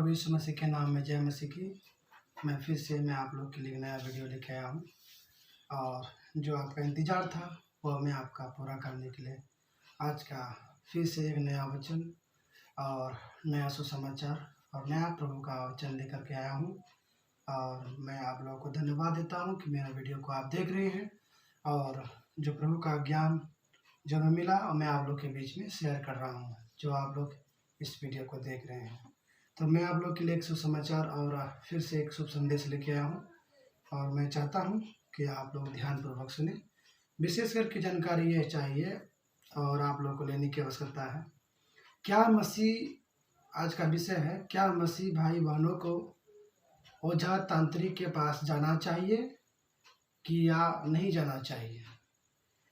प्रभु यीशु मसीह के नाम में जय मसीह की। मैं आप लोग के लिए नया वीडियो लेके आया हूँ और जो आपका इंतज़ार था वो मैं आपका पूरा करने के लिए आज का फिर से एक नया वचन और नया सुसमाचार और नया प्रभु का वचन लेकर के आया हूँ। और मैं आप लोगों को धन्यवाद देता हूँ कि मेरा वीडियो को आप देख रहे हैं और जो प्रभु का ज्ञान जो हमें मिला और मैं आप लोग के बीच में शेयर कर रहा हूँ, जो आप लोग इस वीडियो को देख रहे हैं। तो मैं आप लोग के लिए एक सुसमाचार और फिर से एक शुभ संदेश लेके आया हूँ और मैं चाहता हूँ कि आप लोग ध्यानपूर्वक सुने। विशेष करके जानकारी ये चाहिए और आप लोगों को लेने की आवश्यकता है। क्या मसीह आज का विषय है, क्या मसीह भाई बहनों को ओझा तांत्रिक के पास जाना चाहिए कि या नहीं जाना चाहिए,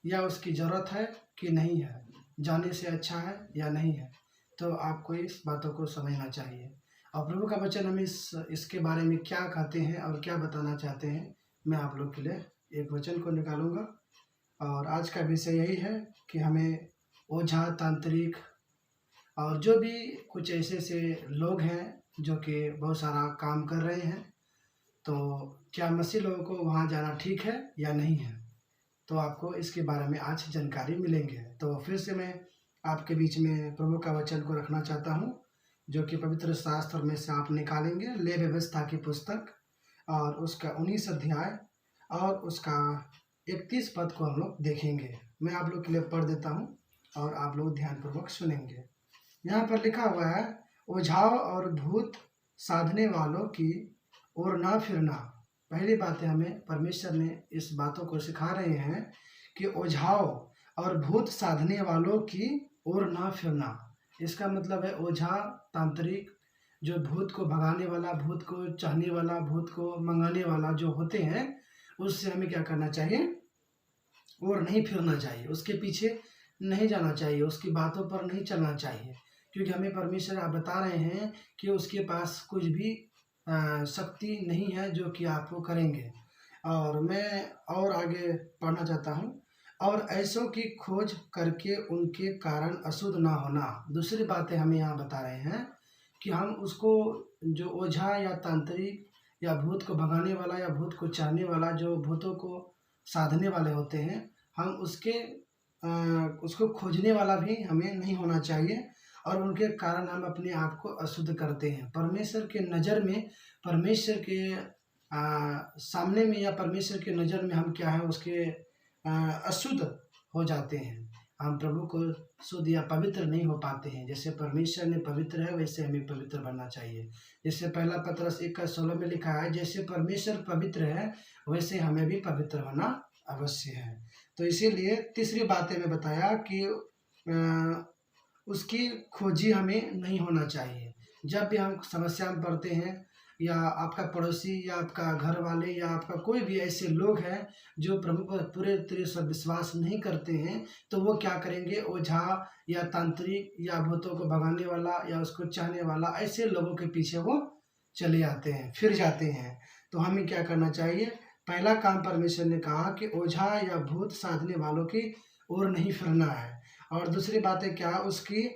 या उसकी ज़रूरत है कि नहीं है, जाने से अच्छा है या नहीं है। तो आपको इस बातों को समझना चाहिए और प्रभु का वचन हमें इसके बारे में क्या कहते हैं और क्या बताना चाहते हैं, मैं आप लोग के लिए एक वचन को निकालूंगा। और आज का विषय यही है कि हमें ओझा तांत्रिक और जो भी कुछ ऐसे लोग हैं जो कि बहुत सारा काम कर रहे हैं, तो क्या मसीह लोगों को वहाँ जाना ठीक है या नहीं है, तो आपको इसके बारे में आज जानकारी मिलेंगे। तो फिर से मैं आपके बीच में प्रभु का वचन को रखना चाहता हूँ, जो कि पवित्र शास्त्र में से आप निकालेंगे ले व्यवस्था की पुस्तक और उसका 19 अध्याय और उसका 31 पद को हम लोग देखेंगे। मैं आप लोग के लिए पढ़ देता हूँ और आप लोग ध्यानपूर्वक सुनेंगे। यहाँ पर लिखा हुआ है, ओझाओं और भूत साधने वालों की ओर ना फिरना। पहली बात है, हमें परमेश्वर ने इस बातों को सिखा रहे हैं कि ओझाओं और भूत साधने वालों की ओर ना फिरना। इसका मतलब है ओझा तांत्रिक, जो भूत को भगाने वाला, भूत को चाहने वाला, भूत को मंगाने वाला जो होते हैं, उससे हमें क्या करना चाहिए, और नहीं फिरना चाहिए, उसके पीछे नहीं जाना चाहिए, उसकी बातों पर नहीं चलना चाहिए, क्योंकि हमें परमेश्वर आप बता रहे हैं कि उसके पास कुछ भी शक्ति नहीं है जो कि आपको करेंगे। और मैं और आगे पढ़ना चाहता हूँ, और ऐसों की खोज करके उनके कारण अशुद्ध ना होना। दूसरी बातें हमें यहाँ बता रहे हैं कि हम उसको, जो ओझा या तांत्रिक या भूत को भगाने वाला या भूत को चाहने वाला, जो भूतों को साधने वाले होते हैं, हम उसको खोजने वाला भी हमें नहीं होना चाहिए और उनके कारण हम अपने आप को अशुद्ध करते हैं। परमेश्वर के नज़र में, परमेश्वर के सामने में या परमेश्वर के नज़र में हम क्या है, उसके अशुद्ध हो जाते हैं। हम प्रभु को शुद्ध या पवित्र नहीं हो पाते हैं। जैसे परमेश्वर ने पवित्र है वैसे हमें पवित्र बनना चाहिए। जैसे पहला पत्रस 1:16 में लिखा है, जैसे परमेश्वर पवित्र है वैसे हमें भी पवित्र होना अवश्य है। तो इसीलिए तीसरी बात में बताया कि उसकी खोजी हमें नहीं होना चाहिए। जब भी हम समस्या में पड़ते हैं, या आपका पड़ोसी या आपका घर वाले या आपका कोई भी ऐसे लोग हैं जो प्रभु पर पूरे तरह से विश्वास नहीं करते हैं, तो वो क्या करेंगे, ओझा या तांत्रिक या भूतों को भगाने वाला या उसको चाहने वाला, ऐसे लोगों के पीछे वो चले आते हैं, फिर जाते हैं। तो हमें क्या करना चाहिए, पहला काम परमेश्वर ने कहा कि ओझा या भूत साधने वालों की ओर नहीं फिरना है। और दूसरी बात है क्या, उसकी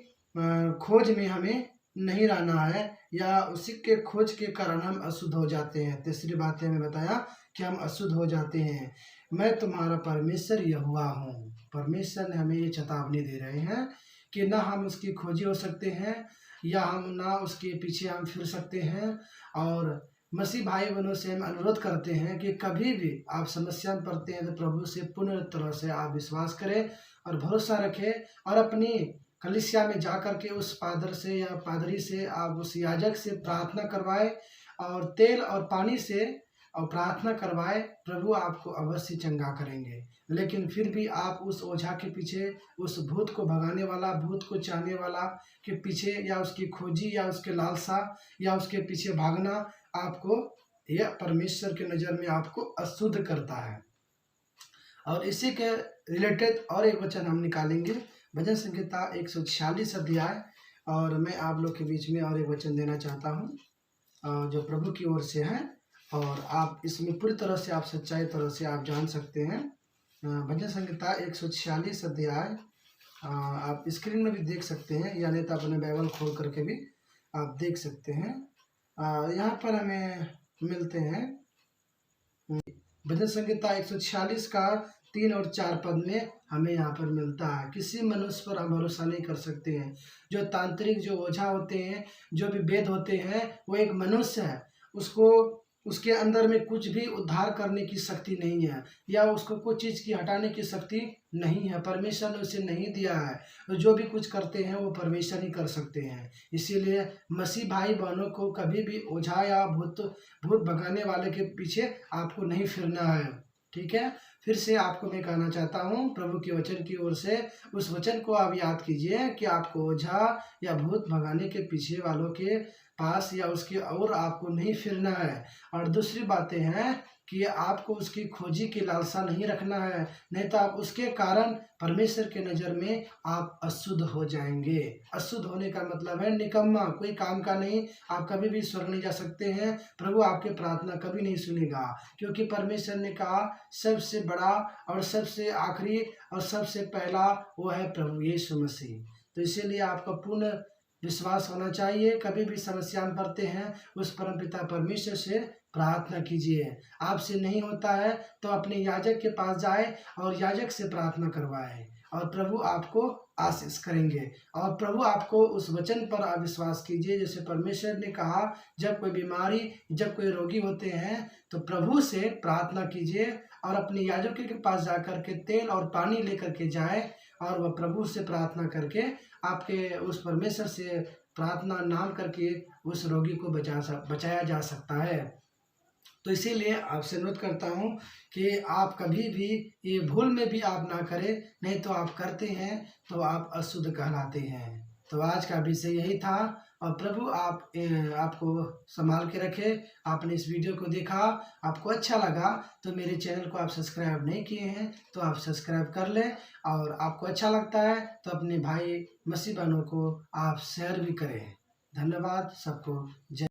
खोज में हमें नहीं रहना है, या उसी के खोज के कारण हम अशुद्ध हो जाते हैं। तीसरी बात हमें बताया कि हम अशुद्ध हो जाते हैं। मैं तुम्हारा परमेश्वर यहोवा हूँ। परमेश्वर ने हमें ये चेतावनी दे रहे हैं कि ना हम उसकी खोजी हो सकते हैं, या हम ना उसके पीछे हम फिर सकते हैं। और मसीह भाई बहनों से हम अनुरोध करते हैं कि कभी भी आप समस्या में पड़ते हैं तो प्रभु से पूर्ण तरह से आप विश्वास करें और भरोसा रखें, और अपनी कलीसिया में जा कर के उस पादर से या पादरी से, आप उस याजक से प्रार्थना करवाएं और तेल और पानी से और प्रार्थना करवाएं। प्रभु आपको अवश्य चंगा करेंगे। लेकिन फिर भी आप उस ओझा के पीछे, उस भूत को भगाने वाला, भूत को चाहने वाला के पीछे, या उसकी खोजी या उसके लालसा या उसके पीछे भागना, आपको यह परमेश्वर के नज़र में आपको अशुद्ध करता है। और इसी के रिलेटेड और एक वचन हम निकालेंगे, भजन संहिता 146 अध्याय, और मैं आप लोग के बीच में और एक वचन देना चाहता हूँ जो प्रभु की ओर से है, और आप इसमें पूरी तरह से, आप सच्चाई तरह से आप जान सकते हैं। भजन संहिता 146 अध्याय आप स्क्रीन में भी देख सकते हैं, या नहीं तो अपने बाइबल खोल करके भी आप देख सकते हैं। यहाँ पर हमें मिलते हैं भजन संहिता 146 का 3 और 4 पद में हमें यहाँ पर मिलता है, किसी मनुष्य पर हम भरोसा नहीं कर सकते हैं। जो तांत्रिक, जो ओझा होते हैं, जो भी वेद होते हैं, वो एक मनुष्य है। उसको उसके अंदर में कुछ भी उद्धार करने की शक्ति नहीं है, या उसको कुछ चीज़ की हटाने की शक्ति नहीं है। परमेश्वर ने उसे नहीं दिया है। तो जो भी कुछ करते हैं वो परमेश्वर ही कर सकते हैं। इसीलिए मसीह भाई बहनों को कभी भी ओझा या भूत भगाने वाले के पीछे आपको नहीं फिरना है। ठीक है, फिर से आपको मैं कहना चाहता हूँ प्रभु के वचन की ओर से, उस वचन को आप याद कीजिए कि आपको ओझा या भूत भगाने के पीछे वालों के पास या उसकी ओर आपको नहीं फिरना है। और दूसरी बातें हैं कि आपको उसकी खोजी की लालसा नहीं रखना है, नहीं तो आप उसके कारण परमेश्वर के नज़र में आप अशुद्ध हो जाएंगे। अशुद्ध होने का मतलब है निकम्मा, कोई काम का नहीं। आप कभी भी स्वर्ग नहीं जा सकते हैं। प्रभु आपके प्रार्थना कभी नहीं सुनेगा, क्योंकि परमेश्वर ने कहा सबसे बड़ा और सबसे आखिरी और सबसे पहला वो है प्रभु यीशु मसीह। तो इसीलिए आपका पूर्ण विश्वास होना चाहिए। कभी भी समस्या में पड़ते हैं, उस परमपिता परमेश्वर से प्रार्थना कीजिए। आपसे नहीं होता है तो अपने याजक के पास जाए और याजक से प्रार्थना करवाए, और प्रभु आपको आशीष करेंगे। और प्रभु आपको उस वचन पर आप विश्वास कीजिए, जैसे परमेश्वर ने कहा, जब कोई बीमारी, जब कोई रोगी होते हैं तो प्रभु से प्रार्थना कीजिए, और अपने याजक के पास जाकर के तेल और पानी लेकर के जाए, और वह प्रभु से प्रार्थना करके आपके उस परमेश्वर से प्रार्थना नाम करके उस रोगी को बचाया जा सकता है। तो इसीलिए आपसे अनुरोध करता हूँ कि आप कभी भी ये भूल में भी आप ना करें, नहीं तो आप करते हैं तो आप अशुद्ध कहलाते हैं। तो आज का विषय यही था, और प्रभु आपको संभाल के रखे। आपने इस वीडियो को देखा, आपको अच्छा लगा तो मेरे चैनल को आप सब्सक्राइब नहीं किए हैं तो आप सब्सक्राइब कर लें, और आपको अच्छा लगता है तो अपने भाई मसीह बहनों को आप शेयर भी करें। धन्यवाद सबको। जय